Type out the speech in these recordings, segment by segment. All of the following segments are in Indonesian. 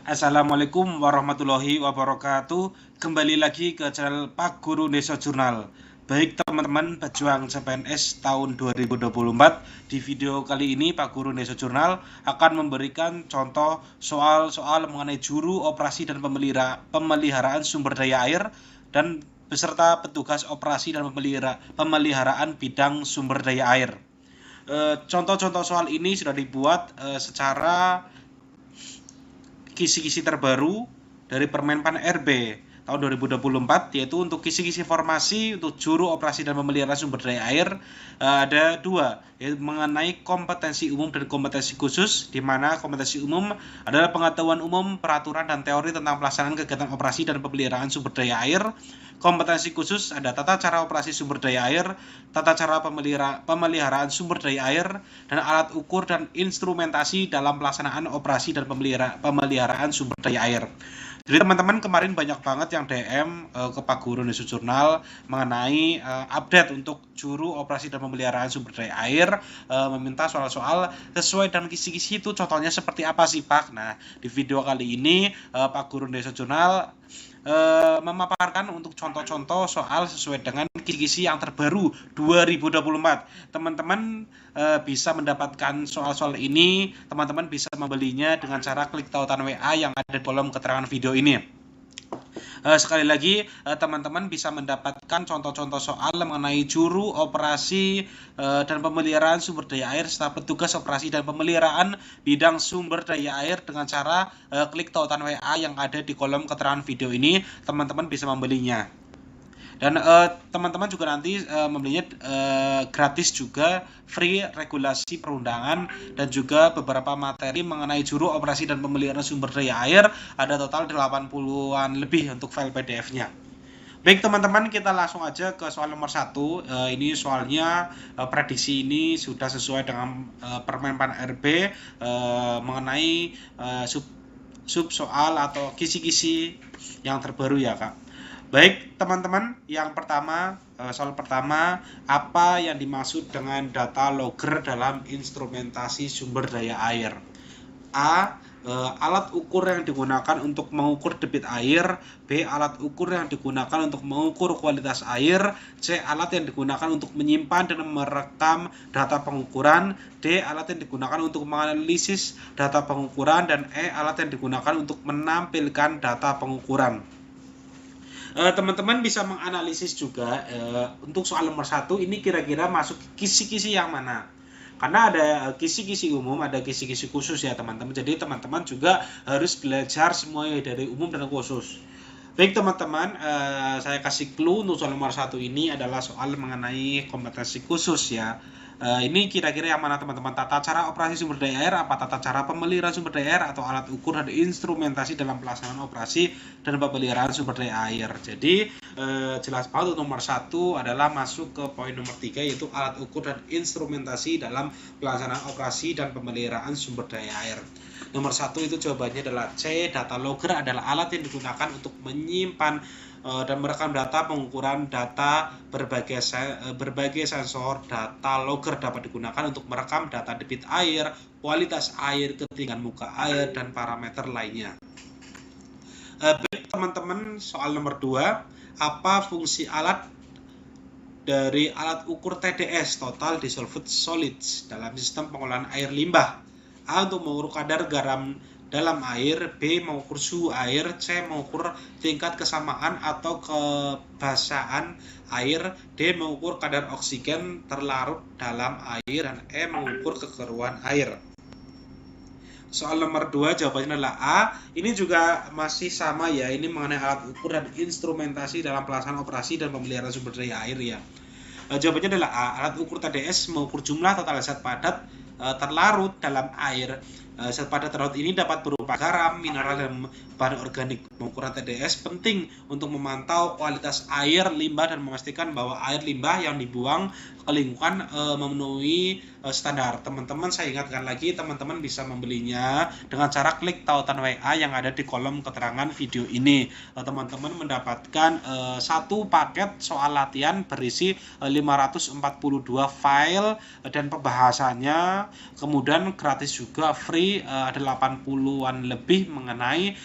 Assalamualaikum warahmatullahi wabarakatuh. Kembali lagi ke channel Pak Guru Desa Jurnal. Baik teman-teman pejuang CPNS tahun 2024, di video kali ini Pak Guru Desa Jurnal akan memberikan contoh soal-soal mengenai juru operasi dan pemeliharaan sumber daya air dan beserta petugas operasi dan pemeliharaan bidang sumber daya air. Contoh-contoh soal ini sudah dibuat secara kisi-kisi terbaru dari Permenpan RB tahun 2024, yaitu untuk kisi-kisi formasi untuk juru operasi dan pemeliharaan sumber daya air ada dua, yaitu mengenai kompetensi umum dan kompetensi khusus, di mana kompetensi umum adalah pengetahuan umum, peraturan, dan teori tentang pelaksanaan kegiatan operasi dan pemeliharaan sumber daya air. Kompetensi khusus ada tata cara operasi sumber daya air, tata cara pemeliharaan sumber daya air, dan alat ukur dan instrumentasi dalam pelaksanaan operasi dan pemeliharaan sumber daya air. Jadi teman-teman kemarin banyak banget yang DM ke Pak Guru Desa Jurnal mengenai update untuk juru operasi dan pemeliharaan sumber daya air, meminta soal-soal sesuai dan kisi-kisi itu contohnya seperti apa sih Pak. Nah, di video kali ini Pak Guru Desa Jurnal memaparkan untuk contoh-contoh soal sesuai dengan kisi-kisi yang terbaru 2024. Teman-teman bisa mendapatkan soal-soal ini, teman-teman bisa membelinya dengan cara klik tautan WA yang ada di kolom keterangan video ini. Sekali lagi teman-teman bisa mendapatkan contoh-contoh soal mengenai juru operasi dan pemeliharaan sumber daya air serta petugas operasi dan pemeliharaan bidang sumber daya air dengan cara klik tautan WA yang ada di kolom keterangan video ini. Teman-teman bisa membelinya. Dan teman-teman juga nanti membelinya gratis juga, free regulasi perundangan dan juga beberapa materi mengenai juru operasi dan pemeliharaan sumber daya air. Ada total 80-an lebih untuk file PDF-nya. Baik teman-teman, kita langsung aja ke soal nomor 1. Ini soalnya prediksi ini sudah sesuai dengan Permenpan RB mengenai sub soal atau kisi-kisi yang terbaru ya Kak. Baik teman-teman, yang pertama, soal pertama, apa yang dimaksud dengan data logger dalam instrumentasi sumber daya air? A. Alat ukur yang digunakan untuk mengukur debit air. B. Alat ukur yang digunakan untuk mengukur kualitas air. C. Alat yang digunakan untuk menyimpan dan merekam data pengukuran. D. Alat yang digunakan untuk menganalisis data pengukuran. Dan E. Alat yang digunakan untuk menampilkan data pengukuran. Teman-teman bisa menganalisis juga untuk soal nomor 1 ini kira-kira masuk kisi-kisi yang mana. Karena ada kisi-kisi umum, ada kisi-kisi khusus ya teman-teman. Jadi teman-teman juga harus belajar semuanya dari umum dan khusus. Baik teman-teman, saya kasih clue untuk soal nomor 1 ini adalah soal mengenai kompetensi khusus ya. Ini kira-kira yang mana teman-teman? Tata cara operasi sumber daya air, apa tata cara pemeliharaan sumber daya air, atau alat ukur dan instrumentasi dalam pelaksanaan operasi dan pemeliharaan sumber daya air. Jadi jelas banget untuk nomor 1 adalah masuk ke poin nomor 3, yaitu alat ukur dan instrumentasi dalam pelaksanaan operasi dan pemeliharaan sumber daya air. Nomor 1 itu jawabannya adalah C. Data logger adalah alat yang digunakan untuk menyimpan dan merekam data pengukuran data berbagai sensor. Data logger dapat digunakan untuk merekam data debit air, kualitas air, ketinggian muka air, dan parameter lainnya. Baik teman-teman, soal nomor 2, apa fungsi alat dari alat ukur TDS (Total Dissolved Solids) dalam sistem pengolahan air limbah? A. Untuk mengukur kadar garam dalam air. B. Mengukur suhu air. C. Mengukur tingkat kesamaan atau kebasahan air. D. Mengukur kadar oksigen terlarut dalam air. Dan E. Mengukur kekeruan air. Soal nomor 2 jawabannya adalah A. Ini juga masih sama ya, ini mengenai alat ukur dan instrumentasi dalam pelaksanaan operasi dan pemeliharaan sumber daya air ya. Jawabannya adalah A. Alat ukur TDS mengukur jumlah total zat padat terlarut dalam air. Zat padat terlarut ini dapat berupa garam, mineral, dan bahan organik. Pengukuran TDS penting untuk memantau kualitas air limbah dan memastikan bahwa air limbah yang dibuang ke lingkungan memenuhi standar. Teman-teman, saya ingatkan lagi, teman-teman bisa membelinya dengan cara klik tautan WA yang ada di kolom keterangan video ini. Teman-teman mendapatkan satu paket soal latihan berisi 542 file dan pembahasannya, kemudian gratis juga free sekali, ada 80-an lebih mengenai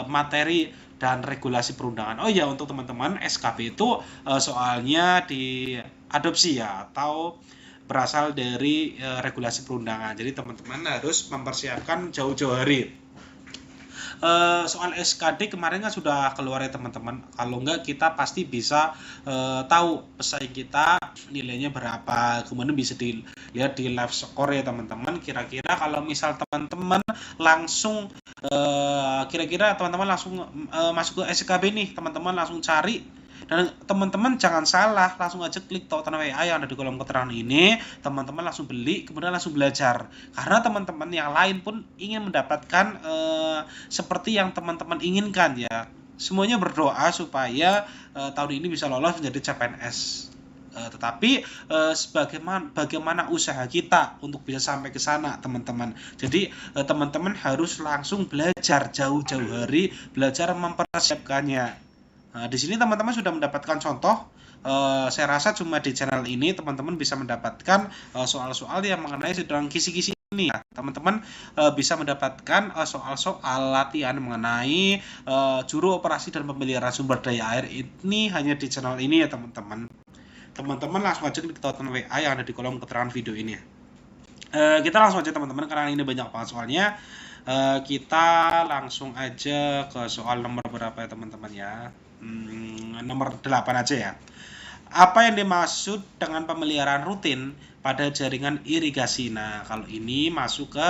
materi dan regulasi perundangan. Oh ya, untuk teman-teman, SKB itu soalnya diadopsi ya, atau berasal dari regulasi perundangan. Jadi teman-teman harus mempersiapkan jauh-jauh hari. Soal SKD kemarin kan sudah keluar ya teman-teman. Kalau enggak kita pasti bisa tahu pesaing kita nilainya berapa, kemudian bisa dilihat di live score ya teman-teman. Kira-kira kalau misal teman-teman langsung kira-kira teman-teman langsung masuk ke SKB nih, teman-teman langsung cari. Dan teman-teman jangan salah, langsung aja klik tautan WA yang ada di kolom keterangan ini, teman-teman langsung beli, kemudian langsung belajar. Karena teman-teman yang lain pun ingin mendapatkan seperti yang teman-teman inginkan ya. Semuanya berdoa supaya tahun ini bisa lolos menjadi CPNS. Tetapi bagaimana usaha kita untuk bisa sampai ke sana teman-teman. Jadi teman-teman harus langsung belajar jauh-jauh hari, belajar mempersiapkannya. Nah, di sini teman-teman sudah mendapatkan contoh. Saya rasa cuma di channel ini teman-teman bisa mendapatkan soal-soal yang mengenai sedang kisi-kisi ini ya. Teman-teman bisa mendapatkan soal-soal latihan mengenai juru operasi dan pemeliharaan sumber daya air ini hanya di channel ini ya teman-teman. Teman-teman langsung aja klik tautan WA yang ada di kolom keterangan video ini ya. Kita langsung aja teman-teman, karena ini banyak banget soalnya. Kita langsung aja ke soal nomor berapa ya teman-teman ya. Nomor 8 aja ya. Apa yang dimaksud dengan pemeliharaan rutin pada jaringan irigasi? Nah, kalau ini masuk ke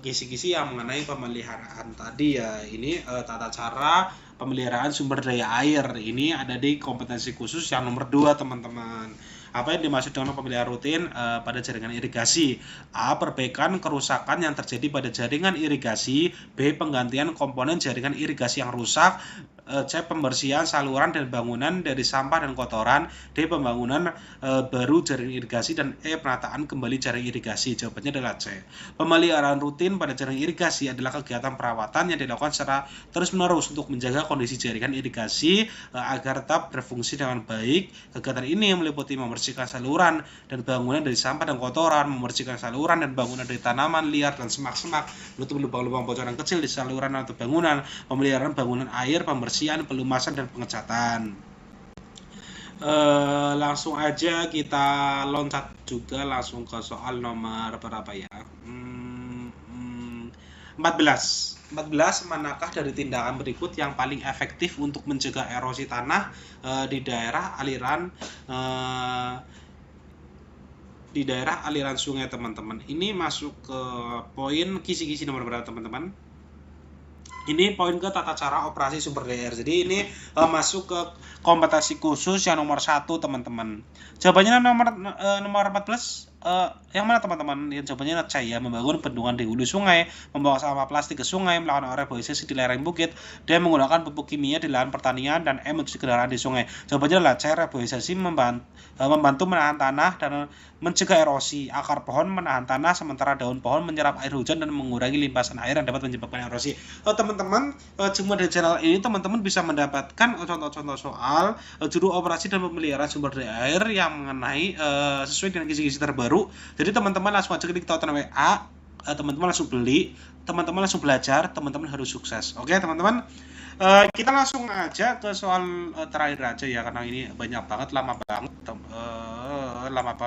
kisi-kisi yang mengenai pemeliharaan tadi ya. Ini tata cara pemeliharaan sumber daya air. Ini ada di kompetensi khusus yang nomor 2 teman-teman. Apa yang dimaksud dengan pemeliharaan rutin pada jaringan irigasi? A. Perbaikan kerusakan yang terjadi pada jaringan irigasi. B. Penggantian komponen jaringan irigasi yang rusak. C. Pembersihan saluran dan bangunan dari sampah dan kotoran. D. Pembangunan baru jaring irigasi. Dan E. Penataan kembali jaring irigasi. Jawabannya adalah C. Pemeliharaan rutin pada jaring irigasi adalah kegiatan perawatan yang dilakukan secara terus-menerus untuk menjaga kondisi jaringan irigasi agar tetap berfungsi dengan baik. Kegiatan ini meliputi membersihkan saluran dan bangunan dari sampah dan kotoran, membersihkan saluran dan bangunan dari tanaman liar dan semak-semak, menutup lubang-lubang bocoran kecil di saluran atau bangunan, pemeliharaan bangunan air, pembersihan, pelumasan, dan pengecatan. Langsung aja kita loncat juga langsung ke soal nomor berapa ya? 14. Manakah dari tindakan berikut yang paling efektif untuk mencegah erosi tanah di daerah aliran sungai teman-teman? Ini masuk ke poin kisi-kisi nomor berapa teman-teman? Ini poin ke tata cara operasi sumber daya air. Jadi ini masuk ke kompetensi khusus yang nomor 1 teman-teman. Jawabannya nomor 14. Yang mana teman-teman? Yang jawabannya C ya, membangun bendungan di hulu sungai, membawa sampah plastik ke sungai, melakukan reboisasi di lereng bukit, dan menggunakan pupuk kimia di lahan pertanian, dan M. mencuci kendaraan di sungai. Jawabannya adalah C, reboisasi membantu menahan tanah dan mencegah erosi. Akar pohon menahan tanah sementara daun pohon menyerap air hujan dan mengurangi limpasan air yang dapat menyebabkan erosi. Teman-teman, cuma di channel ini teman-teman bisa mendapatkan contoh-contoh soal juru operasi dan pemeliharaan sumber daya air yang mengenai sesuai dengan kisi-kisi terbaru. Jadi teman-teman langsung aja klik tautan WA, teman-teman langsung beli, teman-teman langsung belajar, teman-teman harus sukses. Oke teman-teman, kita langsung aja ke soal terakhir aja ya, karena ini banyak banget, lama banget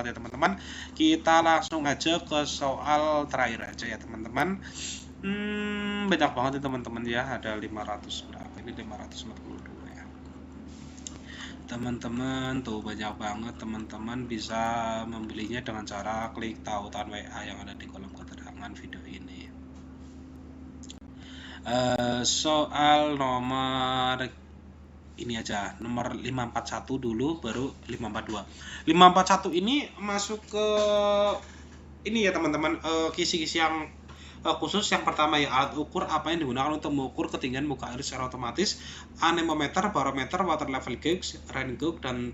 ya teman-teman. Kita langsung aja ke soal terakhir aja ya teman-teman. Banyak banget ya teman-teman ya, ada 500 berapa ini, 542 ya teman-teman. Tuh banyak banget, teman-teman bisa membelinya dengan cara klik tautan WA yang ada di kolom keterangan video ini. Soal nomor ini aja, nomor 541 dulu, baru 542. 541 ini masuk ke ini ya teman-teman, kisi-kisi yang khusus. Yang pertama ya, alat ukur apa yang digunakan untuk mengukur ketinggian muka air secara otomatis? Anemometer, barometer, water level gauge, rain gauge, dan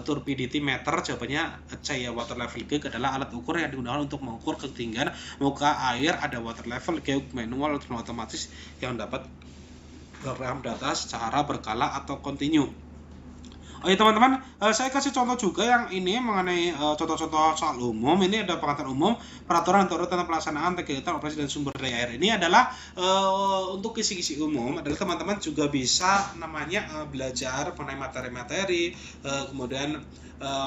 turbidity meter. Jawabannya C ya, water level gauge adalah alat ukur yang digunakan untuk mengukur ketinggian muka air. Ada water level gauge manual dan otomatis yang dapat merekam data secara berkala atau kontinu. Oh ya teman-teman, saya kasih contoh juga yang ini mengenai contoh-contoh soal umum. Ini ada pengetahuan umum, peraturan tentang pelaksanaan kegiatan operasi dan sumber daya air. Ini adalah untuk kisi-kisi umum. Adalah teman-teman juga bisa namanya belajar mengenai materi-materi, kemudian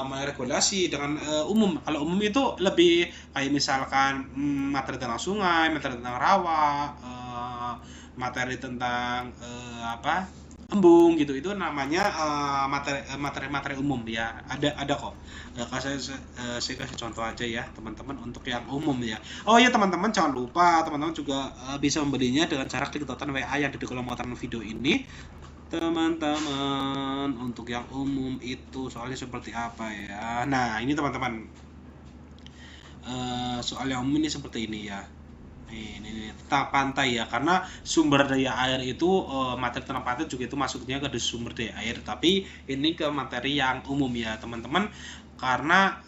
regulasi dengan umum. Kalau umum itu lebih kayak misalkan materi tentang sungai, materi tentang rawa, materi tentang embung gitu, itu namanya materi umum ya, ada kok. Saya kasih contoh aja ya teman-teman untuk yang umum ya. Oh ya teman-teman, jangan lupa teman-teman juga bisa membelinya dengan cara klik tautan WA yang ada di kolom komentar video ini teman-teman. Untuk yang umum itu soalnya seperti apa ya. Nah ini teman-teman, soal yang umum ini seperti ini ya. Ini tentang pantai ya, karena sumber daya air itu materi tentang pantai juga itu masuknya ke sumber daya air, tapi ini ke materi yang umum ya teman-teman, karena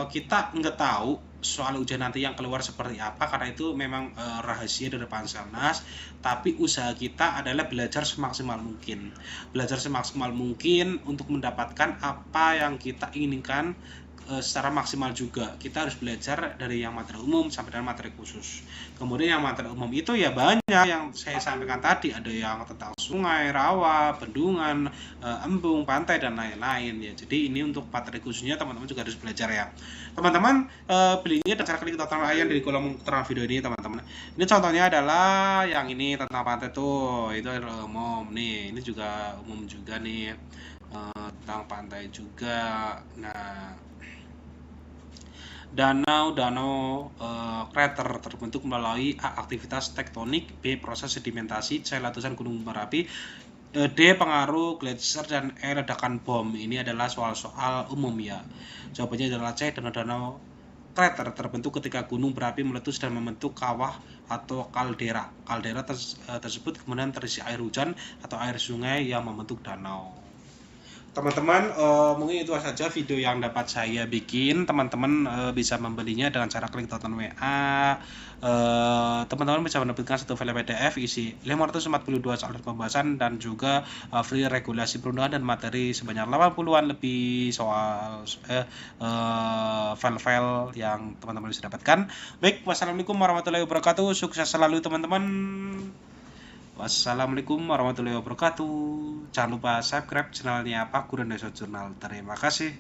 kita nggak tahu soal ujian nanti yang keluar seperti apa, karena itu memang rahasia dari Panselnas. Tapi usaha kita adalah belajar semaksimal mungkin untuk mendapatkan apa yang kita inginkan secara maksimal juga. Kita harus belajar dari yang materi umum sampai dengan materi khusus. Kemudian yang materi umum itu ya banyak yang saya sampaikan tadi, ada yang tentang sungai, rawa, bendungan, embung, pantai dan lain-lain ya. Jadi ini untuk materi khususnya teman-teman juga harus belajar ya. Teman-teman belinya dengan cara klik tautan yang di kolom keterangan video ini teman-teman. Ini contohnya adalah yang ini tentang pantai tuh, itu adalah umum nih. Ini juga umum juga nih, tentang pantai juga. Nah, danau krater terbentuk melalui A. Aktivitas tektonik, B. Proses sedimentasi, C. Letusan gunung berapi, D. Pengaruh gletser, dan E. Ledakan bom. Ini adalah soal-soal umum ya. Jawabannya adalah C. Danau krater terbentuk ketika gunung berapi meletus dan membentuk kawah atau kaldera. Kaldera tersebut kemudian terisi air hujan atau air sungai yang membentuk danau. Teman-teman, mungkin itu saja video yang dapat saya bikin. Teman-teman bisa membelinya dengan cara klik tautan WA. Teman-teman bisa mendapatkan satu file PDF isi 542 soal pembahasan dan juga free regulasi perundangan dan materi sebanyak 80-an lebih soal file-file yang teman-teman bisa dapatkan. Baik, wassalamualaikum warahmatullahi wabarakatuh. Sukses selalu teman-teman. Wassalamualaikum warahmatullahi wabarakatuh. Jangan lupa subscribe channelnya Pak Guru Indonesia Jurnal. Terima kasih.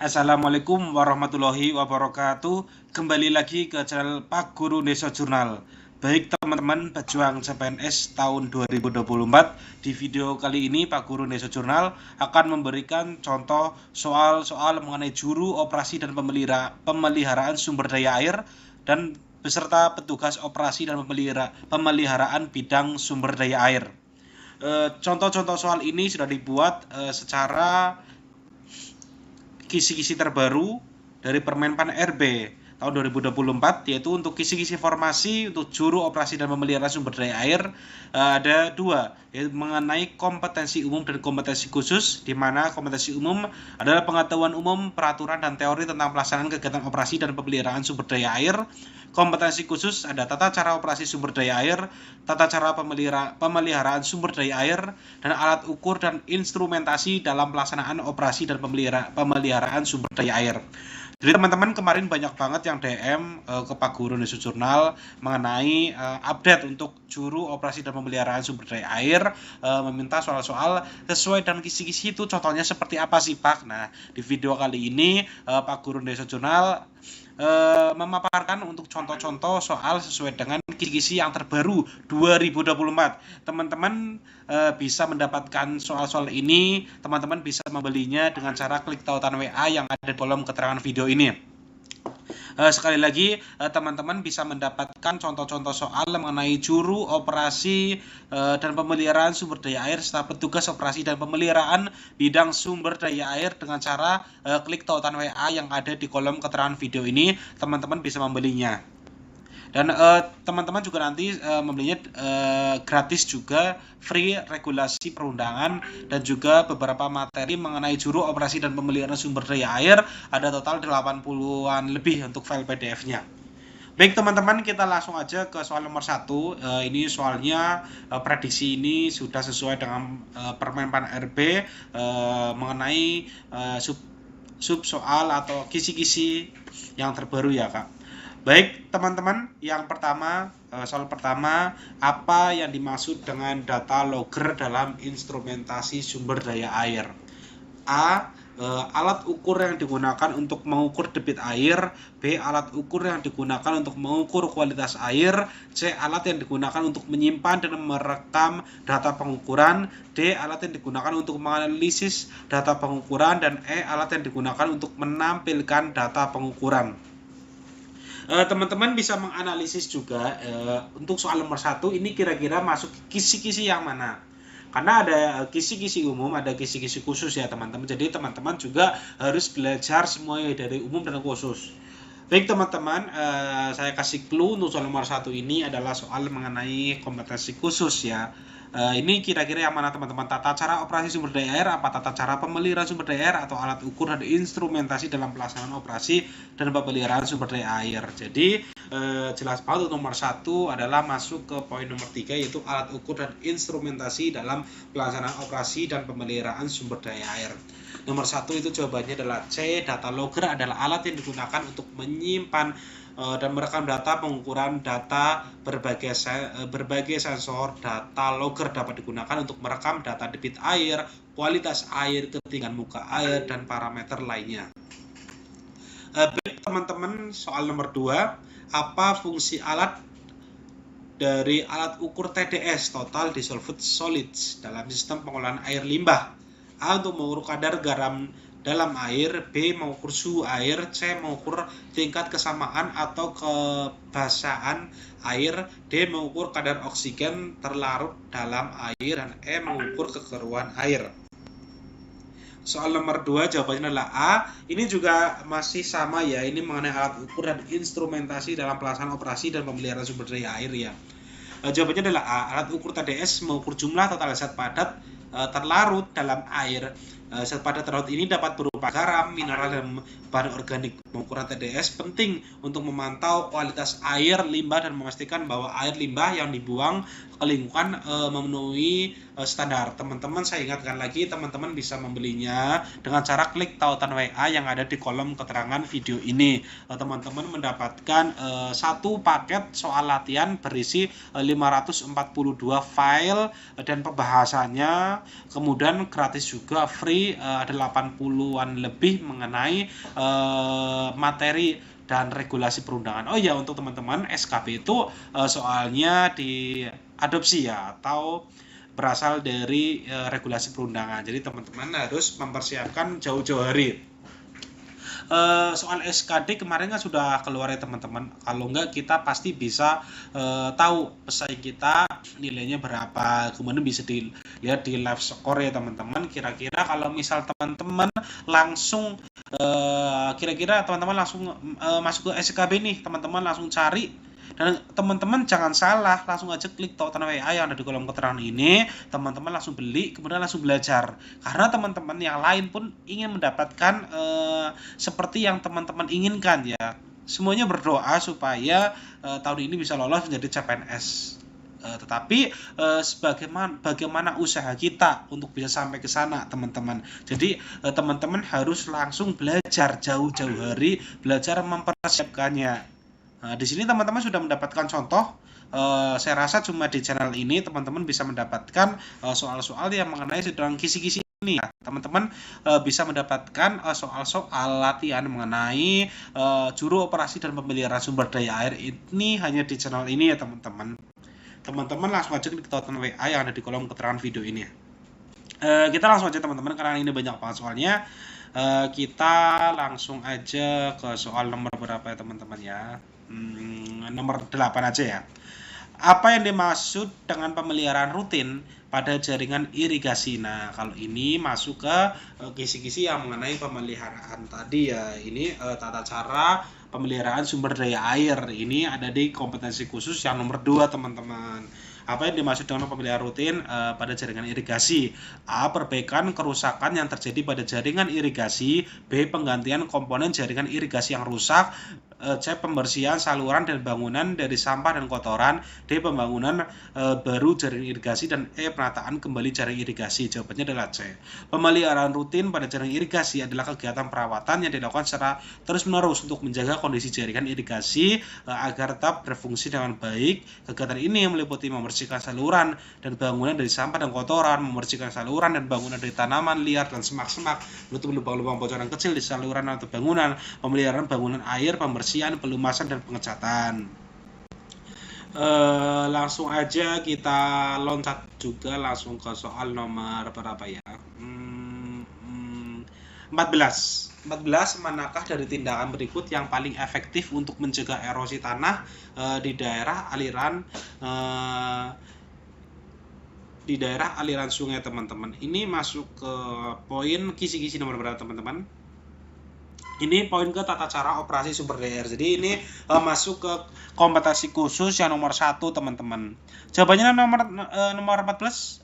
Assalamualaikum warahmatullahi wabarakatuh. Kembali lagi ke channel Pak Guru Indonesia Jurnal. Baik teman-teman pejuang CPNS tahun 2024, di video kali ini Pak Guru Indonesia Jurnal akan memberikan contoh soal-soal mengenai juru operasi dan pemeliharaan sumber daya air dan beserta petugas operasi dan pemeliharaan bidang sumber daya air. Contoh-contoh soal ini sudah dibuat secara kisi-kisi terbaru dari Permenpan RB tahun 2024, yaitu untuk kisi-kisi formasi untuk juru operasi dan pemeliharaan sumber daya air ada dua, yaitu mengenai kompetensi umum dan kompetensi khusus, di mana kompetensi umum adalah pengetahuan umum, peraturan dan teori tentang pelaksanaan kegiatan operasi dan pemeliharaan sumber daya air. Kompetensi khusus ada tata cara operasi sumber daya air, tata cara pemeliharaan sumber daya air, dan alat ukur dan instrumentasi dalam pelaksanaan operasi dan pemeliharaan sumber daya air. Jadi teman-teman kemarin banyak banget yang DM ke Pak Guru Indonesia Jurnal mengenai update untuk juru operasi dan pemeliharaan sumber daya air, meminta soal-soal sesuai dan kisi-kisi itu contohnya seperti apa sih Pak. Nah di video kali ini Pak Guru Indonesia Jurnal memaparkan untuk contoh-contoh soal sesuai dengan kisi-kisi yang terbaru 2024. Teman-teman bisa mendapatkan soal-soal ini, teman-teman bisa membelinya dengan cara klik tautan WA yang ada di kolom keterangan video ini. Sekali lagi teman-teman bisa mendapatkan contoh-contoh soal mengenai juru operasi dan pemeliharaan sumber daya air serta petugas operasi dan pemeliharaan bidang sumber daya air dengan cara klik tautan WA yang ada di kolom keterangan video ini. Teman-teman bisa membelinya. Dan teman-teman juga nanti membelinya gratis juga, free regulasi perundangan dan juga beberapa materi mengenai juru operasi dan pemeliharaan sumber daya air. Ada total 80-an lebih untuk file PDF-nya. Baik teman-teman, kita langsung aja ke soal nomor 1. Ini soalnya prediksi ini sudah sesuai dengan Permenpan RB mengenai sub soal atau kisi-kisi yang terbaru ya Kak. Baik teman-teman, yang pertama soal pertama, apa yang dimaksud dengan data logger dalam instrumentasi sumber daya air? A. Alat ukur yang digunakan untuk mengukur debit air. B. Alat ukur yang digunakan untuk mengukur kualitas air. C. Alat yang digunakan untuk menyimpan dan merekam data pengukuran. D. Alat yang digunakan untuk menganalisis data pengukuran. Dan E. Alat yang digunakan untuk menampilkan data pengukuran. Teman-teman bisa menganalisis juga untuk soal nomor 1 ini kira-kira masuk kisi-kisi yang mana. Karena ada kisi-kisi umum, ada kisi-kisi khusus ya teman-teman. Jadi teman-teman juga harus belajar semuanya dari umum dan khusus. Baik teman-teman, saya kasih clue untuk soal nomor 1 ini adalah soal mengenai kompetensi khusus ya. Ini kira-kira yang mana teman-teman? Tata cara operasi sumber daya air, apa tata cara pemeliharaan sumber daya air, atau alat ukur dan instrumentasi dalam pelaksanaan operasi dan pemeliharaan sumber daya air. Jadi jelas banget untuk nomor 1 adalah masuk ke poin nomor 3, yaitu alat ukur dan instrumentasi dalam pelaksanaan operasi dan pemeliharaan sumber daya air. Nomor 1 itu jawabannya adalah C. Data logger adalah alat yang digunakan untuk menyimpan dan merekam data pengukuran data berbagai sensor. Data logger dapat digunakan untuk merekam data debit air, kualitas air, ketinggian muka air, dan parameter lainnya. Baik teman-teman, soal nomor 2, apa fungsi alat dari alat ukur TDS (Total Dissolved Solids) dalam sistem pengolahan air limbah? A. Untuk mengukur kadar garam dalam air. B. Mengukur suhu air. C. Mengukur tingkat kesamaan atau kebasahan air. D. Mengukur kadar oksigen terlarut dalam air. Dan E. Mengukur kekeruan air. Soal nomor 2 jawabannya adalah A. Ini juga masih sama ya, ini mengenai alat ukur dan instrumentasi dalam pelaksanaan operasi dan pemeliharaan sumber daya air ya. Jawabannya adalah A. Alat ukur TDS mengukur jumlah total zat padat terlarut dalam air. Zat padat terlarut ini dapat berupa garam, mineral, dan bahan organik. Pengukuran TDS penting untuk memantau kualitas air limbah dan memastikan bahwa air limbah yang dibuang ke lingkungan memenuhi standar. Teman-teman, saya ingatkan lagi, teman-teman bisa membelinya dengan cara klik tautan WA yang ada di kolom keterangan video ini. Teman-teman mendapatkan satu paket soal latihan berisi 542 file dan pembahasannya, kemudian gratis juga, free, ada 80-an lebih mengenai materi dan regulasi perundangan. Oh ya, untuk teman-teman, SKB itu soalnya diadopsi ya, atau berasal dari regulasi perundangan. Jadi teman-teman harus mempersiapkan jauh-jauh hari. Soal SKD kemarin kan sudah keluar ya teman-teman. Kalau enggak, kita pasti bisa tahu pesaing kita nilainya berapa. Kemudian bisa dilihat di live score ya teman-teman. Kira-kira kalau misal teman-teman langsung kira-kira teman-teman langsung masuk ke SKB nih, teman-teman langsung cari. Dan teman-teman jangan salah, langsung aja klik tautan WA yang ada di kolom keterangan ini, teman-teman langsung beli, kemudian langsung belajar. Karena teman-teman yang lain pun ingin mendapatkan seperti yang teman-teman inginkan ya. Semuanya berdoa supaya tahun ini bisa lolos menjadi CPNS. Tetapi bagaimana usaha kita untuk bisa sampai ke sana teman-teman. Jadi teman-teman harus langsung belajar jauh-jauh hari, belajar mempersiapkannya. Nah, di sini teman-teman sudah mendapatkan contoh. Saya rasa cuma di channel ini teman-teman bisa mendapatkan soal-soal yang mengenai sedang kisi-kisi ini ya. Teman-teman bisa mendapatkan soal-soal latihan mengenai juru operasi dan pemeliharaan sumber daya air ini hanya di channel ini ya teman-teman. Teman-teman langsung aja klik tautan WA yang ada di kolom keterangan video ini ya. Kita langsung aja teman-teman, karena ini banyak banget soalnya. Kita langsung aja ke soal nomor berapa ya teman-teman ya. Nomor 8 aja ya. Apa yang dimaksud dengan pemeliharaan rutin pada jaringan irigasi? Nah, kalau ini masuk ke kisi-kisi yang mengenai pemeliharaan tadi ya. Ini tata cara pemeliharaan sumber daya air. Ini ada di kompetensi khusus yang nomor 2 teman-teman. Apa yang dimaksud dengan pemeliharaan rutin pada jaringan irigasi? A. Perbaikan kerusakan yang terjadi pada jaringan irigasi. B. Penggantian komponen jaringan irigasi yang rusak. C. Pembersihan saluran dan bangunan dari sampah dan kotoran. D. Pembangunan baru jaring irigasi. Dan E. Penataan kembali jaring irigasi. Jawabannya adalah C. Pemeliharaan rutin pada jaring irigasi adalah kegiatan perawatan yang dilakukan secara terus-menerus untuk menjaga kondisi jaringan irigasi agar tetap berfungsi dengan baik. Kegiatan ini meliputi membersihkan saluran dan bangunan dari sampah dan kotoran, membersihkan saluran dan bangunan dari tanaman liar dan semak-semak, menutup lubang-lubang bocoran kecil di saluran atau bangunan, pemeliharaan bangunan air, pembersihan, pelumasan, dan pengecatan. Langsung aja kita loncat juga langsung ke soal nomor berapa ya? 14. Manakah dari tindakan berikut yang paling efektif untuk mencegah erosi tanah di daerah aliran sungai, teman-teman? Ini masuk ke poin kisi-kisi nomor berapa, teman-teman? Ini poin ke tata cara operasi sumber daya air. Jadi ini masuk ke kompetensi khusus yang nomor 1, teman-teman. Jawabannya nomor 14.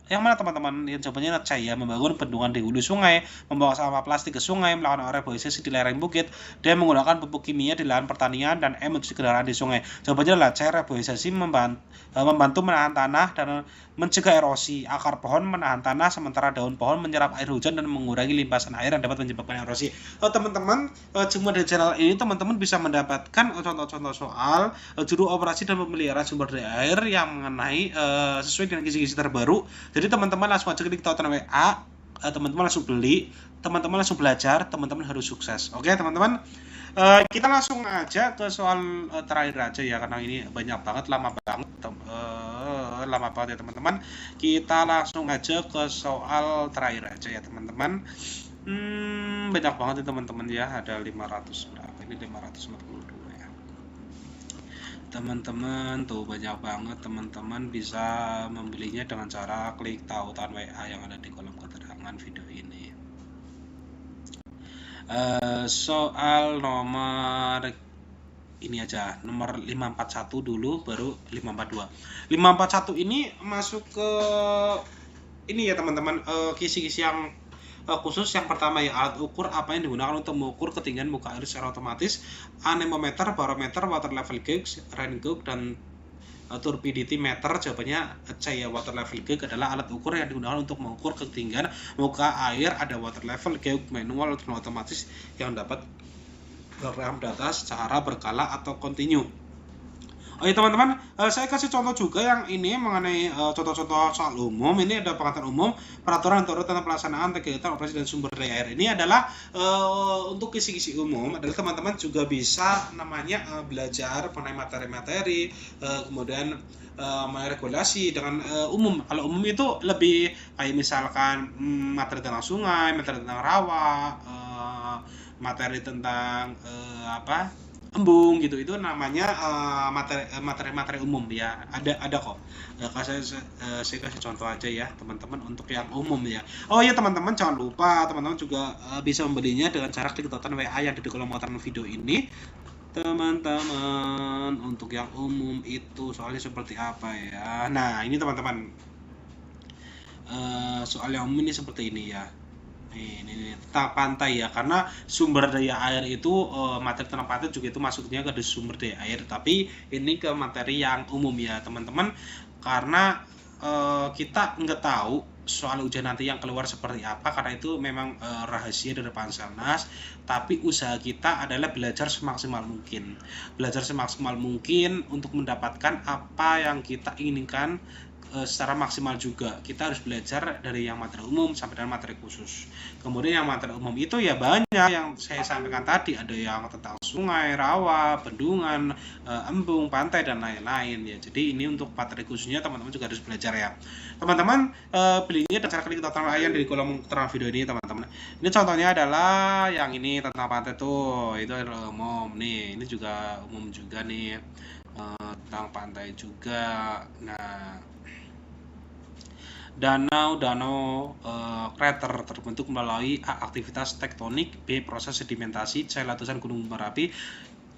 Yang mana, teman-teman? Yang jawabannya C ya, membangun bendungan di hulu sungai, membawa sampah plastik ke sungai, melakukan reboisasi di lereng bukit, dan menggunakan pupuk kimia di lahan pertanian, dan M. mencuci kendaraan di sungai. Jawabannya adalah C. Reboisasi membantu menahan tanah dan mencegah erosi. Akar pohon menahan tanah sementara daun pohon menyerap air hujan dan mengurangi limpasan air yang dapat menyebabkan erosi. Teman-teman, cuma dari channel ini teman-teman bisa mendapatkan contoh-contoh soal juru operasi dan pemeliharaan sumber daya air yang mengenai sesuai dengan kisi-kisi terbaru. Jadi teman-teman langsung aja klik tautan WA, teman-teman langsung beli, teman-teman langsung belajar, teman-teman harus sukses. Oke, teman-teman. Kita langsung aja ke soal terakhir aja ya, karena ini banyak banget, lama banget ya teman-teman. Kita langsung aja ke soal terakhir aja ya teman-teman. Banyak banget ya teman-teman ya, ada 500 berapa ini, 542 ya teman-teman. Tuh banyak banget, teman-teman bisa membelinya dengan cara klik tautan WA yang ada di kolom keterangan video ini. Soal nomor ini aja, nomor 541 dulu, baru 542. 541 ini masuk ke ini ya teman-teman, kisi-kisi yang khusus. Yang pertama ya, alat ukur apa yang digunakan untuk mengukur ketinggian muka air secara otomatis? Anemometer, barometer, water level gauge, rain gauge, dan turbidity meter. Jawabannya C ya, water level gauge adalah alat ukur yang digunakan untuk mengukur ketinggian muka air. Ada water level gauge manual dan otomatis yang dapat merekam data secara berkala atau kontinu. Oh ya teman-teman, saya kasih contoh juga yang ini mengenai contoh-contoh soal umum. Ini ada pengetahuan umum, peraturan tentang pelaksanaan kegiatan operasi dan sumber daya air. Ini adalah untuk kisi-kisi umum, adalah teman-teman juga bisa namanya belajar mengenai materi-materi, kemudian regulasi dengan umum. Kalau umum itu lebih kayak misalkan materi tentang sungai, materi tentang rawa, materi tentang embung gitu, itu namanya materi umum ya. Ada kok. Saya kasih contoh aja ya teman-teman untuk yang umum ya. Oh ya teman-teman, jangan lupa teman-teman juga bisa membelinya dengan cara klik tautan WA yang ada di kolom komentar video ini. Teman-teman, untuk yang umum itu soalnya seperti apa ya. Nah ini teman-teman, soal yang umum ini seperti ini ya. Ini tentang pantai ya, karena sumber daya air itu materi tentang pantai juga itu masuknya ke sumber daya air, tapi ini ke materi yang umum ya teman-teman, karena kita nggak tahu soal ujian nanti yang keluar seperti apa, karena itu memang rahasia dari Panselnas. Tapi usaha kita adalah belajar semaksimal mungkin untuk mendapatkan apa yang kita inginkan secara maksimal juga. Kita harus belajar dari yang materi umum sampai dengan materi khusus. Kemudian yang materi umum itu ya banyak yang saya sampaikan tadi, ada yang tentang sungai, rawa, bendungan, embung, pantai, dan lain-lain ya. Jadi ini untuk materi khususnya teman-teman juga harus belajar ya. Teman-teman belinya dengan cara klik tautan ayam di kolom keterangan video ini teman-teman. Ini contohnya adalah yang ini tentang pantai tuh, itu adalah umum nih. Ini juga umum juga nih, tentang pantai juga. Nah, danau krater terbentuk melalui A. aktivitas tektonik, B. proses sedimentasi, C. letusan gunung berapi,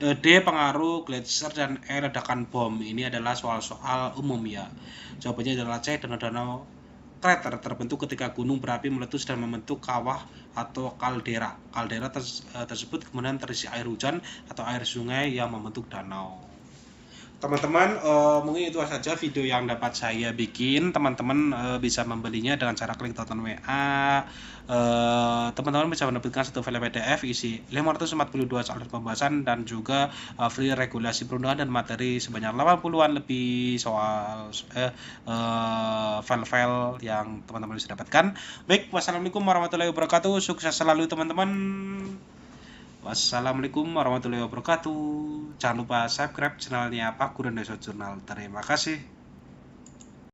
D. Pengaruh gletser, dan E. Ledakan bom. Ini adalah soal-soal umum ya. Jawabannya adalah C. Danau-danau krater terbentuk ketika gunung berapi meletus dan membentuk kawah atau kaldera. Kaldera tersebut kemudian terisi air hujan atau air sungai yang membentuk danau. Teman-teman, mungkin itu saja video yang dapat saya bikin. Teman-teman bisa membelinya dengan cara klik tonton WA. Teman-teman bisa mendapatkan satu file PDF isi 542 soal pembahasan dan juga free regulasi perundangan dan materi sebanyak 80-an lebih soal file-file yang teman-teman bisa dapatkan. Baik, wassalamualaikum warahmatullahi wabarakatuh. Sukses selalu teman-teman. Wassalamualaikum warahmatullahi wabarakatuh. Jangan lupa subscribe channelnya Pak Guru Indonesia Jurnal. Terima kasih.